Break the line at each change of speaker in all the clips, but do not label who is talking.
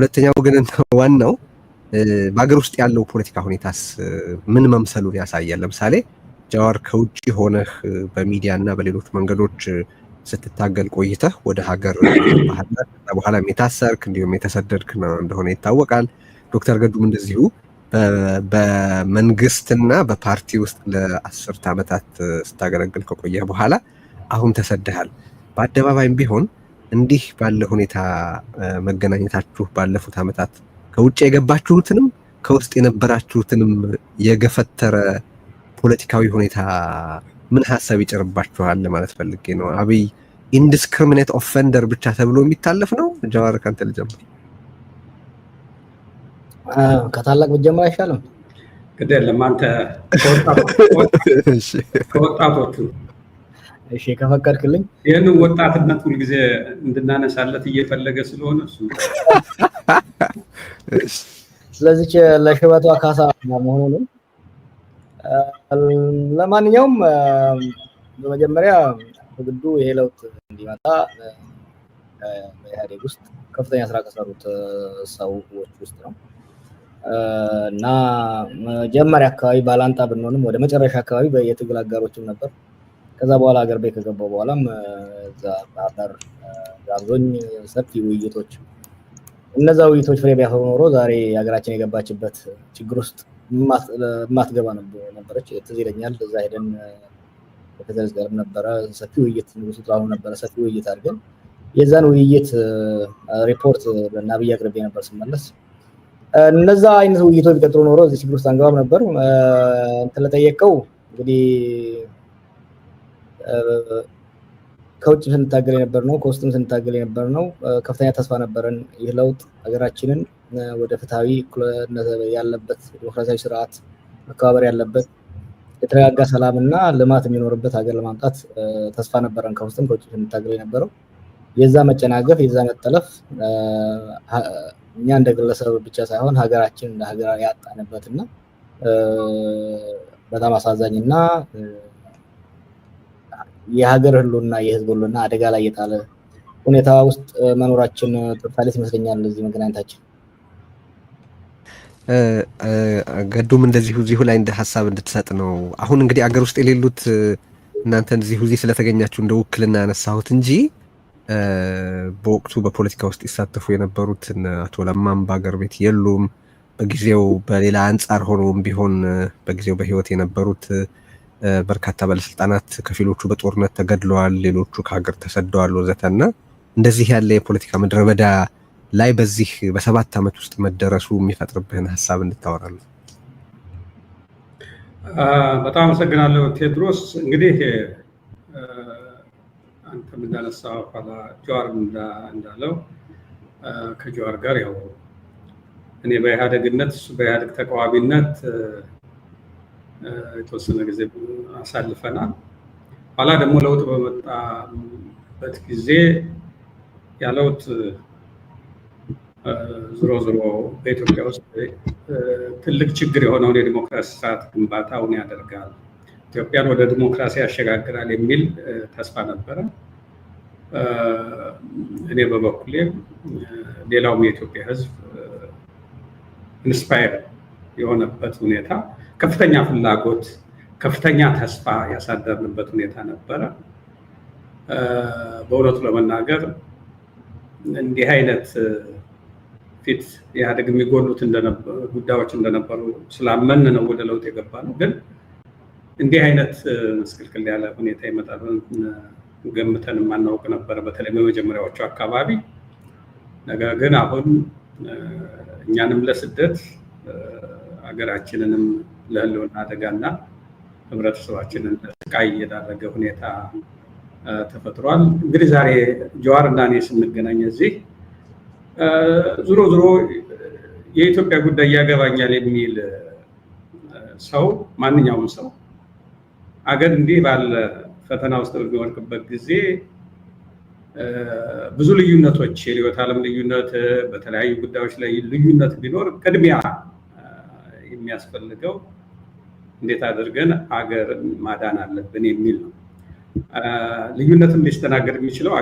ሁለተኛው ግን ዋናው በአገር ውስጥ ያለው ፖለቲካ ሁኔታስ ምን መምሰሉን ያሳያል። ለምሳሌ ጃዋር ከውጭ ሆነህ በሚዲያ እና በሌሎች መንገዶች ስትታገል ቆይተህ ወደ ሀገር በኋላ የታሰርክ እንዲሁም የተሰደድክ እንደሆነ ይታወቃል። ዶክተር ገዱም እንደዚሁ በመንግስትና በፓርቲ ውስጥ ለ10 ዓመታት ስታገለግል ከቆየህ በኋላ አሁን ተሰደሃል። በአደባባይም ቢሆን እንዲህ ባለ ሁኔታ መገናኘታችሁ ባለፉት ዓመታት ከውጭ የገባችሁትንም ከውስጥ የነበራችሁትንም የገፈተረ ፖለቲካዊ ሁኔታ ምን ሐሳብ ይጨርባችኋል ለማለት ፈልጌ ነው። አብይ ኢንዲስክሪሚኔት ኦፌንደር ብቻ ተብሎ የሚታለፍ ነው? ጃዋር ካንተ ልጀምር።
ከታላቅ ብጀምር አይሻልም?
ግድ የለም አንተ ከወጣቶቹ
እሺ ከፈቀድክልኝ።
ይህን ወጣትነት ሁልጊዜ እንድናነሳለት እየፈለገ ስለሆነ እሱ
ስለዚህ ለሽበቷ ካሳ መሆኑን ለማንኛውም በመጀመሪያ በግዱ ይሄ ለውጥ እንዲመጣ በኢህአዴግ ውስጥ ከፍተኛ ስራ ከሰሩት ሰዎች ውስጥ ነው እና መጀመሪያ አካባቢ ባላንጣ ብንሆንም ወደ መጨረሻ አካባቢ በየትግል አጋሮችም ነበር። ከዛ በኋላ ሀገር ቤት ከገባው በኋላም እዛ ባበር ጋብዞኝ ሰፊ ውይይቶች እነዛ ውይይቶች ፍሬ ቢያፈሩ ኖሮ ዛሬ ሀገራችን የገባችበት ችግር ውስጥ ማትገባ ነበረች። ትዝ ይለኛል እዛ ሄደን ከተዘዝ ጋር ነበረ ሰፊ ውይይት ንጉሱ ጥላሁን ነበረ ሰፊ ውይይት አድርገን የዛን ውይይት ሪፖርት ለናብይ አቅርቤ ነበር ስመለስ። እነዛ አይነት ውይይቶች ቢቀጥሉ ኖሮ እዚህ ችግር ውስጥ አንገባም ነበር። እንትን ለጠየቀው እንግዲህ ከውጭ ስንታገል የነበር ነው፣ ከውስጥም ስንታገል የነበር ነው። ከፍተኛ ተስፋ ነበረን። ይህ ለውጥ ሀገራችንን ወደ ፍትሃዊ እኩልነት ያለበት ዲሞክራሲያዊ ስርዓት መከባበር ያለበት የተረጋጋ ሰላምና ልማት የሚኖርበት ሀገር ለማምጣት ተስፋ ነበረን። ከውስጥም ከውጭ ስንታገል የነበረው የዛ መጨናገፍ የዛ መጠለፍ እኛ እንደ ግለሰብ ብቻ ሳይሆን ሀገራችን እንደ ሀገር ያጣንበትና በጣም አሳዛኝና የሀገር ህልውና የህዝብ ህልውና አደጋ ላይ የጣለ ሁኔታ ውስጥ መኖራችን ተፋለስ ይመስለኛል። እዚህ መገናኘታችን
ገዱም እንደዚሁ ላይ እንደ ሐሳብ እንድትሰጥ ነው። አሁን እንግዲህ አገር ውስጥ የሌሉት እናንተ እዚህ ስለተገኛችሁ እንደ ውክልና ያነሳሁት እንጂ በወቅቱ በፖለቲካ ውስጥ ይሳተፉ የነበሩት አቶ ለማም በአገር ቤት የሉም። በጊዜው በሌላ አንጻር ሆኖም ቢሆን በጊዜው በህይወት የነበሩት በርካታ ባለስልጣናት ከፊሎቹ በጦርነት ተገድለዋል፣ ሌሎቹ ከሀገር ተሰደዋል ወዘተና እንደዚህ ያለ የፖለቲካ ምድረ በዳ ላይ በዚህ በ7 ዓመት ውስጥ መደረሱ የሚፈጥርብህን ሐሳብ እንድታወራለን።
በጣም አመሰግናለሁ ቴድሮስ። እንግዲህ አንተም እንዳነሳው ጃዋር እንዳለው ከጃዋር ጋር ያው እኔ በኢህአዴግነት እሱ በኢህአዴግ ተቃዋሚነት የተወሰነ ጊዜ አሳልፈናል። ኋላ ደግሞ ለውጥ በመጣበት ጊዜ ያለውጥ ዞሮ በኢትዮጵያ ውስጥ ትልቅ ችግር የሆነውን የዲሞክራሲ ስርዓት ግንባታውን ያደርጋል፣ ኢትዮጵያን ወደ ዲሞክራሲ ያሸጋግራል የሚል ተስፋ ነበረ። እኔ በበኩሌ ሌላውም የኢትዮጵያ ሕዝብ ኢንስፓየር የሆነበት ሁኔታ፣ ከፍተኛ ፍላጎት፣ ከፍተኛ ተስፋ ያሳደርንበት ሁኔታ ነበረ። በእውነቱ ለመናገር እንዲህ አይነት ፊት ኢህአዴግ የሚጎሉት ጉዳዮች እንደነበሩ ስላመን ነው ወደ ለውጥ የገባ ነው። ግን እንዲህ አይነት ምስቅልቅል ያለ ሁኔታ ይመጣል ገምተን ማናውቅ ነበር፣ በተለይ በመጀመሪያዎቹ አካባቢ። ነገር ግን አሁን እኛንም ለስደት ሀገራችንንም ለህልውና አደጋና ህብረተሰባችንን ለስቃይ የዳረገ ሁኔታ ተፈጥሯል። እንግዲህ ዛሬ ጃዋር እና እኔ ስንገናኝ እዚህ ዞሮ የኢትዮጵያ ጉዳይ ያገባኛል የሚል ሰው ማንኛውም ሰው አገር እንዲህ ባለ ፈተና ውስጥ በሚወድቅበት ጊዜ ብዙ ልዩነቶች፣ የርዕዮተ ዓለም ልዩነት፣ በተለያዩ ጉዳዮች ላይ ልዩነት ቢኖር ቅድሚያ የሚያስፈልገው እንዴት አድርገን ሀገር ማዳን አለብን የሚል ነው። ልዩነትም ሊስተናገድ የሚችለው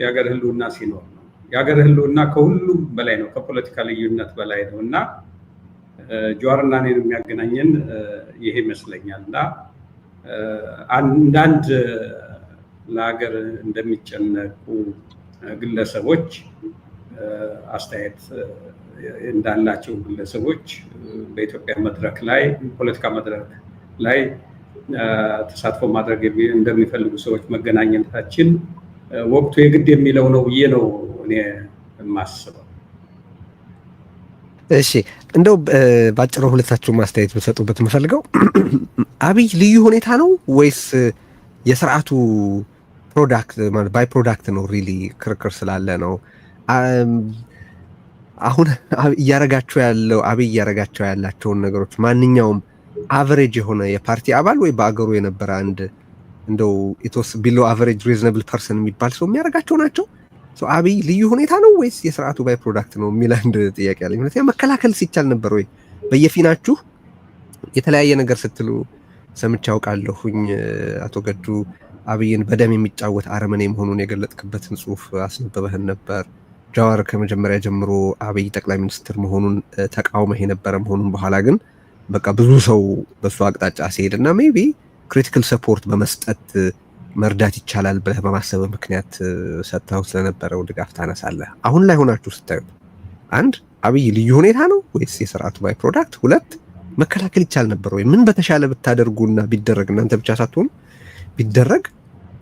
የሀገር ህልውና ሲኖር ነው። የሀገር ህልውና ከሁሉም በላይ ነው፣ ከፖለቲካ ልዩነት በላይ ነው እና ጀዋርና እኔን የሚያገናኘን ይሄ ይመስለኛል እና አንዳንድ ለሀገር እንደሚጨነቁ ግለሰቦች አስተያየት እንዳላቸው ግለሰቦች በኢትዮጵያ መድረክ ላይ ፖለቲካ መድረክ ላይ ተሳትፎ ማድረግ እንደሚፈልጉ ሰዎች መገናኘታችን ወቅቱ የግድ የሚለው ነው ብዬ ነው እኔ የማስበው።
እሺ እንደው ባጭሩ ሁለታችሁ ማስተያየት ብትሰጡበት የምፈልገው አብይ ልዩ ሁኔታ ነው ወይስ የስርዓቱ ፕሮዳክት ማለት ባይ ፕሮዳክት ነው? ሪሊ ክርክር ስላለ ነው። አሁን እያረጋቸው ያላቸውን ነገሮች ማንኛውም አቨሬጅ የሆነ የፓርቲ አባል ወይ በአገሩ የነበረ አንድ እንደው ኢትስ ቢሎ አቨሬጅ ሪዝነብል ፐርሰን የሚባል ሰው የሚያረጋቸው ናቸው? አብይ ልዩ ሁኔታ ነው ወይስ የስርዓቱ ባይ ፕሮዳክት ነው የሚል አንድ ጥያቄ አለኝ። ምክንያቱም መከላከል ሲቻል ነበር ወይ? በየፊናችሁ የተለያየ ነገር ስትሉ ሰምቼ አውቃለሁኝ። አቶ ገዱ አብይን በደም የሚጫወት አረመኔ መሆኑን የገለጥክበትን ጽሁፍ አስነበበህን ነበር። ጃዋር ከመጀመሪያ ጀምሮ አብይ ጠቅላይ ሚኒስትር መሆኑን ተቃውመህ የነበረ መሆኑን በኋላ ግን በቃ ብዙ ሰው በሱ አቅጣጫ ሲሄድና ሜቢ ክሪቲካል ሰፖርት በመስጠት መርዳት ይቻላል ብለህ በማሰብ ምክንያት ሰጥተው ስለነበረው ድጋፍ ታነሳለህ። አሁን ላይ ሆናችሁ ስታዩት አንድ አብይ ልዩ ሁኔታ ነው ወይስ የስርዓቱ ባይ ፕሮዳክት? ሁለት መከላከል ይቻል ነበር ወይ? ምን በተሻለ ብታደርጉና ቢደረግ እናንተ ብቻ ሳትሆኑ ቢደረግ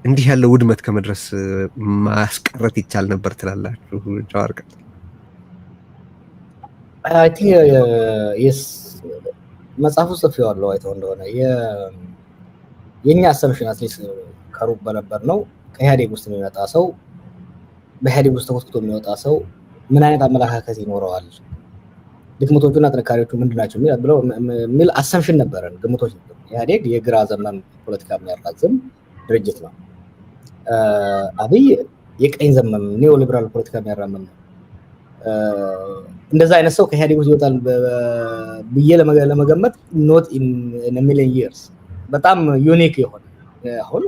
እንዲህ ያለ ውድመት ከመድረስ ማስቀረት ይቻል ነበር ትላላችሁ? ጃዋር ቀጥል።
አይ ቲንክ መጽሐፉ ጽፌዋለሁ አይተው እንደሆነ የኛ አሰምሽን አትሊስት ከሩብ በነበር ነው ከኢህአዴግ ውስጥ የሚመጣ ሰው በኢህአዴግ ውስጥ ተኮትኩቶ የሚወጣ ሰው ምን አይነት አመለካከት ይኖረዋል፣ ድክመቶቹና ጥንካሬዎቹ ምንድናቸው የሚል አሰምሽን ነበረን፣ ግምቶች ነበር። ኢህአዴግ የግራ ዘመን ፖለቲካ የሚያራዝም ድርጅት ነው። አብይ የቀኝ ዘመን ኒዮ ሊበራል ፖለቲካ የሚያራምድ ነው። እንደዛ አይነት ሰው ከኢህአዴግ ውስጥ ይወጣል ብዬ ለመገመት ኖት ኢን ሚሊዮን ይርስ በጣም ዩኒክ የሆነ አሁን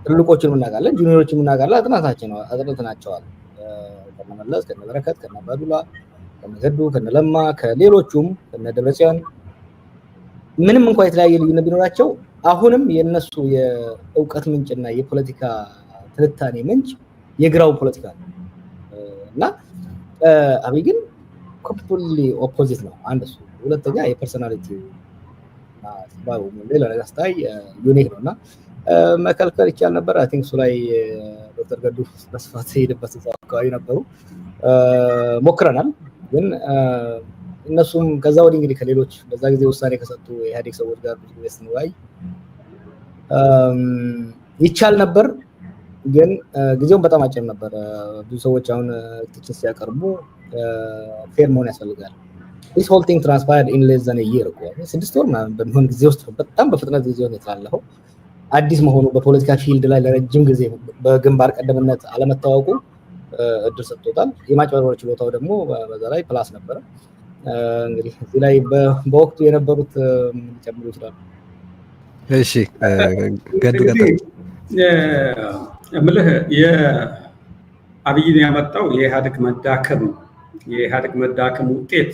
ትልቆችን እናውቃለን፣ ጁኒየሮችን እናውቃለን። አጥናታቸዋል ከነመለስ ከነበረከት ከነባዱላ ከነገዱ ከነለማ ከሌሎቹም ከነደብረጽዮን ምንም እንኳን የተለያየ ልዩነት ቢኖራቸው አሁንም የነሱ የእውቀት ምንጭና የፖለቲካ ትንታኔ ምንጭ የግራው ፖለቲካ ነው እና አብይ ግን ኮምፕሊትሊ ኦፖዚት ነው። አንድ እሱ፣ ሁለተኛ የፐርሰናሊቲ ባው ሌላ ነገር ስታይ ዩኒክ ነውና መከልከል ይቻል ነበር። አይ ቲንክ እሱ ላይ ዶክተር ገዱ በስፋት ሄደበት አካባቢ ነበሩ፣ ሞክረናል። ግን እነሱም ከዛ ወዲህ እንግዲህ ከሌሎች በዛ ጊዜ ውሳኔ ከሰጡ የኢህአዴግ ሰዎች ጋር ብዙ ጊዜ ስንወያይ ይቻል ነበር፣ ግን ጊዜውን በጣም አጭር ነበር። ብዙ ሰዎች አሁን ትችት ሲያቀርቡ ፌር መሆን ያስፈልጋል። this whole thing transpired in less than a year እኮ 6 ወር ምናምን በሚሆን ጊዜ ውስጥ በጣም በፍጥነት ጊዜውን የተላለፈው አዲስ መሆኑ በፖለቲካ ፊልድ ላይ ለረጅም ጊዜ በግንባር ቀደምነት አለመታወቁ እድል ሰጥቶታል። የማጭበርበር ችሎታው ደግሞ በዛ ላይ ፕላስ ነበረ። እንግዲህ እዚህ ላይ በወቅቱ የነበሩት ሊጨምሩ ይችላሉ።
እሺ ገዱ ቀጥል።
እምልህ የአብይን ያመጣው የኢህአዴግ መዳከም የኢህአዴግ መዳከም ውጤት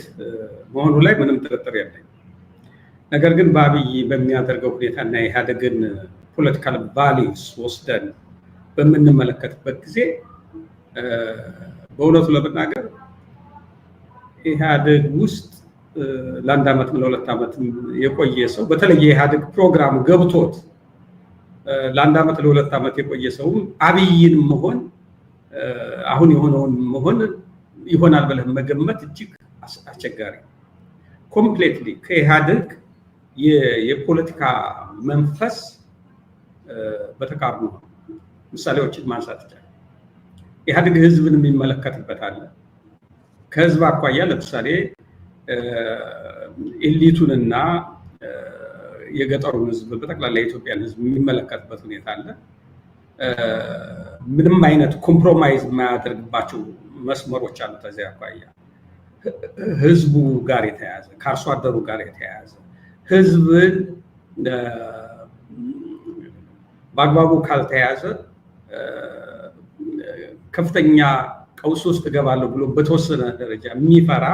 መሆኑ ላይ ምንም ጥርጥር የለኝም። ነገር ግን በአብይ በሚያደርገው ሁኔታና የኢህአዴግን ፖለቲካል ቫሊዩስ ወስደን በምንመለከትበት ጊዜ በእውነቱ ለመናገር ኢህአዴግ ውስጥ ለአንድ ዓመትም ለሁለት ዓመትም የቆየ ሰው በተለይ የኢህአዴግ ፕሮግራም ገብቶት ለአንድ ዓመት ለሁለት ዓመት የቆየ ሰውም አብይን መሆን አሁን የሆነውን መሆን ይሆናል ብለህ መገመት እጅግ አስቸጋሪ። ኮምፕሌትሊ ከኢህአዴግ የፖለቲካ መንፈስ በተቃርኖ ምሳሌዎችን ማንሳት ይቻላል። ኢህአዴግ ህዝብን የሚመለከትበት አለ። ከህዝብ አኳያ ለምሳሌ ኤሊቱንና የገጠሩን ህዝብ በጠቅላላ የኢትዮጵያን ህዝብ የሚመለከትበት ሁኔታ አለ። ምንም አይነት ኮምፕሮማይዝ የማያደርግባቸው መስመሮች አሉ። ከዚያ አኳያ ህዝቡ ጋር የተያያዘ ከአርሶ አደሩ ጋር የተያያዘ ህዝብን በአግባቡ ካልተያዘ ከፍተኛ ቀውስ ውስጥ እገባለሁ ብሎ በተወሰነ ደረጃ የሚፈራ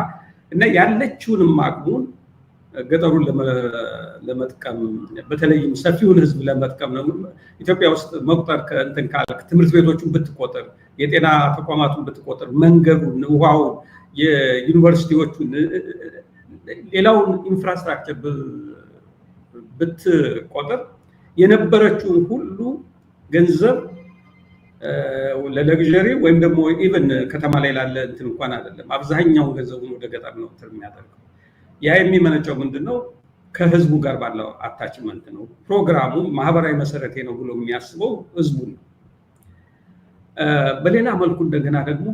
እና ያለችውንም አቅሙን ገጠሩን ለመጥቀም በተለይም ሰፊውን ህዝብ ለመጥቀም ነው። ኢትዮጵያ ውስጥ መቁጠር ከእንትን ካልክ ትምህርት ቤቶቹን ብትቆጥር፣ የጤና ተቋማቱን ብትቆጥር፣ መንገዱን፣ ውሃውን፣ የዩኒቨርሲቲዎቹን፣ ሌላውን ኢንፍራስትራክቸር ብትቆጥር የነበረችውን ሁሉ ገንዘብ ለለግዠሪ ወይም ደግሞ ኢቨን ከተማ ላይ ላለ እንትን እንኳን አይደለም፣ አብዛኛውን ገንዘቡን ወደ ገጠር ነው የሚያደርገው። ያ የሚመነጨው ምንድነው? ከህዝቡ ጋር ባለው አታችመንት ነው። ፕሮግራሙ ማህበራዊ መሰረቴ ነው ብሎ የሚያስበው ህዝቡ ነው። በሌላ መልኩ እንደገና ደግሞ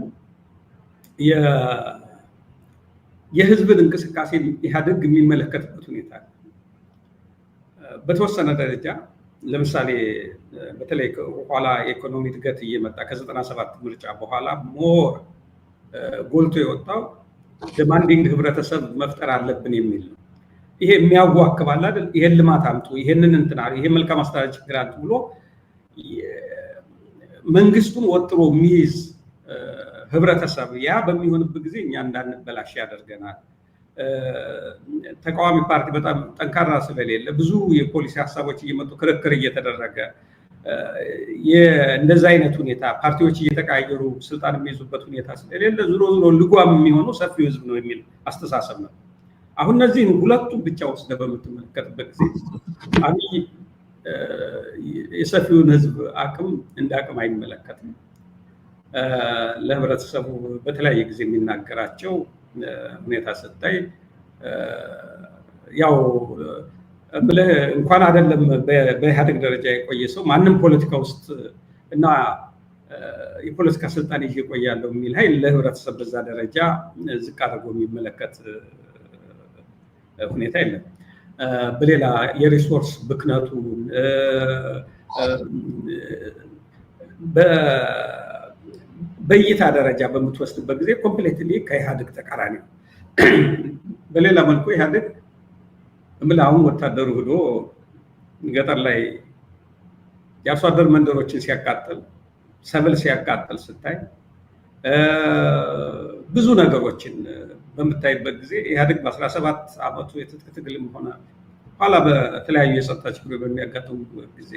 የህዝብን እንቅስቃሴ ኢህአዴግ የሚመለከትበት ሁኔታ ነው። በተወሰነ ደረጃ ለምሳሌ በተለይ ኋላ የኢኮኖሚ እድገት እየመጣ ከ97 ምርጫ በኋላ ሞር ጎልቶ የወጣው ዲማንዲንግ ህብረተሰብ መፍጠር አለብን የሚል ነው። ይሄ የሚያዋክባል አይደል? ይሄን ልማት አምጡ፣ ይሄንን እንትና፣ ይሄ መልካም አስተዳደር ችግር አለ ብሎ መንግስቱን ወጥሮ የሚይዝ ህብረተሰብ ያ በሚሆንበት ጊዜ እኛ እንዳንበላሽ ያደርገናል። ተቃዋሚ ፓርቲ በጣም ጠንካራ ስለሌለ ብዙ የፖሊሲ ሀሳቦች እየመጡ ክርክር እየተደረገ እንደዛ አይነት ሁኔታ ፓርቲዎች እየተቀያየሩ ስልጣን የሚይዙበት ሁኔታ ስለሌለ ዞሮ ልጓም የሚሆነው ሰፊው ህዝብ ነው የሚል አስተሳሰብ ነው። አሁን እነዚህን ሁለቱም ብቻ ወስደህ በምትመለከትበት ጊዜ አብይ የሰፊውን ህዝብ አቅም እንደ አቅም አይመለከትም። ለህብረተሰቡ በተለያየ ጊዜ የሚናገራቸው ሁኔታ ስታይ ያው ብለህ እንኳን አይደለም በኢህአዴግ ደረጃ የቆየ ሰው ማንም ፖለቲካ ውስጥ እና የፖለቲካ ስልጣን ይዤ እቆያለሁ የሚል ኃይል ለህብረተሰብ በዛ ደረጃ ዝቅ አድርጎ የሚመለከት ሁኔታ የለም። በሌላ የሪሶርስ ብክነቱን በእይታ ደረጃ በምትወስድበት ጊዜ ኮምፕሌትሊ ከኢህአዴግ ተቃራኒ ነው። በሌላ መልኩ ኢህአዴግ አሁን ወታደሩ ሄዶ ገጠር ላይ የአርሶ አደር መንደሮችን ሲያቃጥል፣ ሰብል ሲያቃጥል ስታይ ብዙ ነገሮችን በምታይበት ጊዜ ኢህአዴግ በ17 ዓመቱ የትጥቅ ትግልም ሆነ ኋላ በተለያዩ የጸጥታ ችግሮች በሚያጋጥሙበት ጊዜ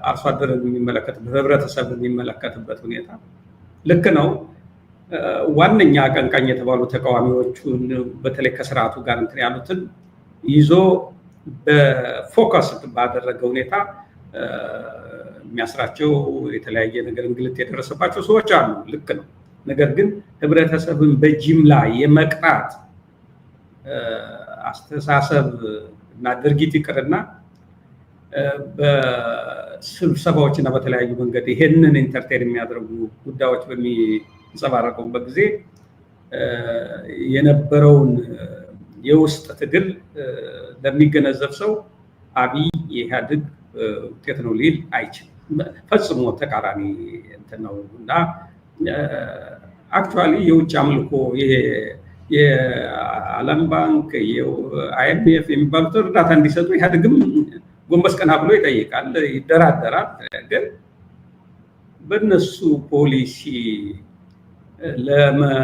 አርሶ አደርን የሚመለከትበት ህብረተሰብን የሚመለከትበት ሁኔታ ልክ ነው። ዋነኛ አቀንቃኝ የተባሉ ተቃዋሚዎቹን በተለይ ከስርዓቱ ጋር እንትን ያሉትን ይዞ በፎከስ ባደረገ ሁኔታ የሚያስራቸው የተለያየ ነገር እንግልት የደረሰባቸው ሰዎች አሉ። ልክ ነው። ነገር ግን ህብረተሰብን በጅምላ የመቅጣት አስተሳሰብ እና ድርጊት ይቅርና በስብሰባዎች እና በተለያዩ መንገድ ይሄንን ኢንተርቴን የሚያደርጉ ጉዳዮች በሚንጸባረቁበት ጊዜ የነበረውን የውስጥ ትግል ለሚገነዘብ ሰው አብይ የኢህአዴግ ውጤት ነው ሊል አይችልም። ፈጽሞ ተቃራኒ እንትን ነው እና አክቹዋሊ የውጭ አምልኮ ይሄ የዓለም ባንክ የአይኤምኤፍ የሚባሉት እርዳታ እንዲሰጡ ኢህአዴግም ጎንበስ ቀና ብሎ ይጠይቃል፣ ይደራደራል። ግን በእነሱ ፖሊሲ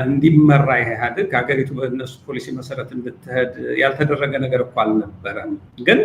እንዲመራ ኢህአዴግ ሀገሪቱ በእነሱ ፖሊሲ መሰረት እንድትሄድ ያልተደረገ ነገር እኮ አልነበረም ግን